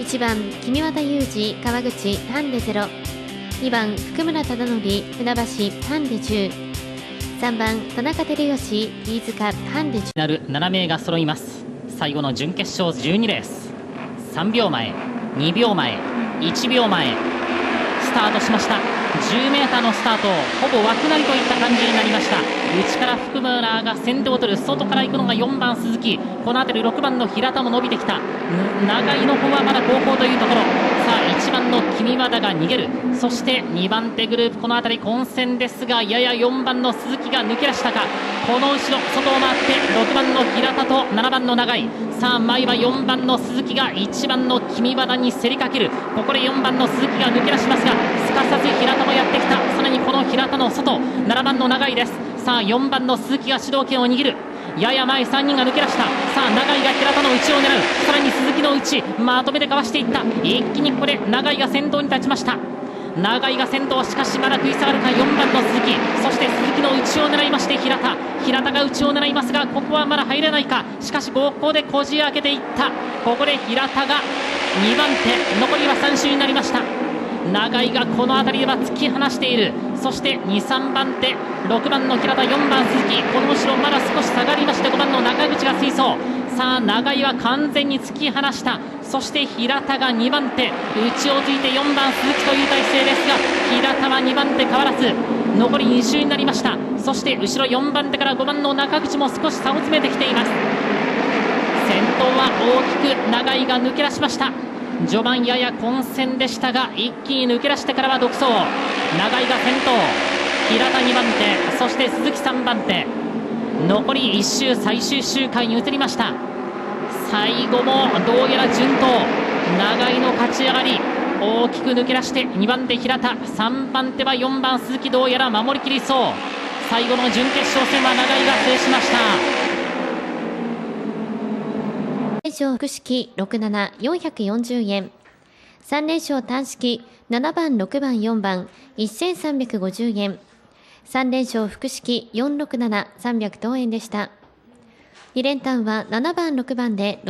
1番君和田裕二川口ハンデ0、2番福村忠則船橋ハンデ10、3番田中照義飯塚ハンデ10なる7名が揃います。最後の準決勝12レース、3秒前、2秒前、1秒前、スタートしました。10メーターのスタート、ほぼ枠なりといった感じになりました。内から福村が先手を取る、外から行くのが4番鈴木、この辺り6番の平田も伸びてきた。長井の方はまだ後方というところ。さあ1番の君和田が逃げる、そして2番手グループ、この辺り混戦ですが、やや4番の鈴木が抜け出したか。この後ろ外を回って6番の平田と7番の長井、さあ前は4番の鈴木が1番の君和田に競りかける。ここで4番の鈴木が抜け出しますが、すかさず平田もやってきた。さらにこの平田の外、7番の長井です。さあ4番の鈴木が主導権を握る。やや前3人が抜け出した。さあ長井が平田の内を狙う。さらに鈴木の内、まとめてかわしていった。一気にここで長井が先頭に立ちました。長井が先頭、しかしまだ食い下がるか。4番の鈴木、そして鈴木の内を狙いまして平田が内を狙いますが、ここはまだ入れないか。しかしここでこじ開けていった。ここで平田が2番手、残りは3周になりました。長井がこの辺りでは突き放している。そして2、3番手、6番の平田、4番鈴木、この後ろまだ少し下がりまして5番の中口が追走。さあ長井は完全に突き放した。そして平田が2番手、内をついて4番鈴木という体勢ですが、平田は2番手変わらず、残り2周になりました。そして後ろ4番手から5番の中口も少し差を詰めてきています。先頭は大きく長井が抜け出しました。序盤やや混戦でしたが、一気に抜け出してからは独走。長井が先頭、平田2番手、そして鈴木3番手。残り1周、最終周回に移りました。最後もどうやら順当、長井の勝ち上がり、大きく抜け出して2番手平田、3番手は4番鈴木、どうやら守りきりそう。最後の準決勝戦は長井が制しました。連勝複式67、440円。3連勝単式7番、6番、4番、1350円。3連勝複式467、300等円でした。2連単は7番、6番で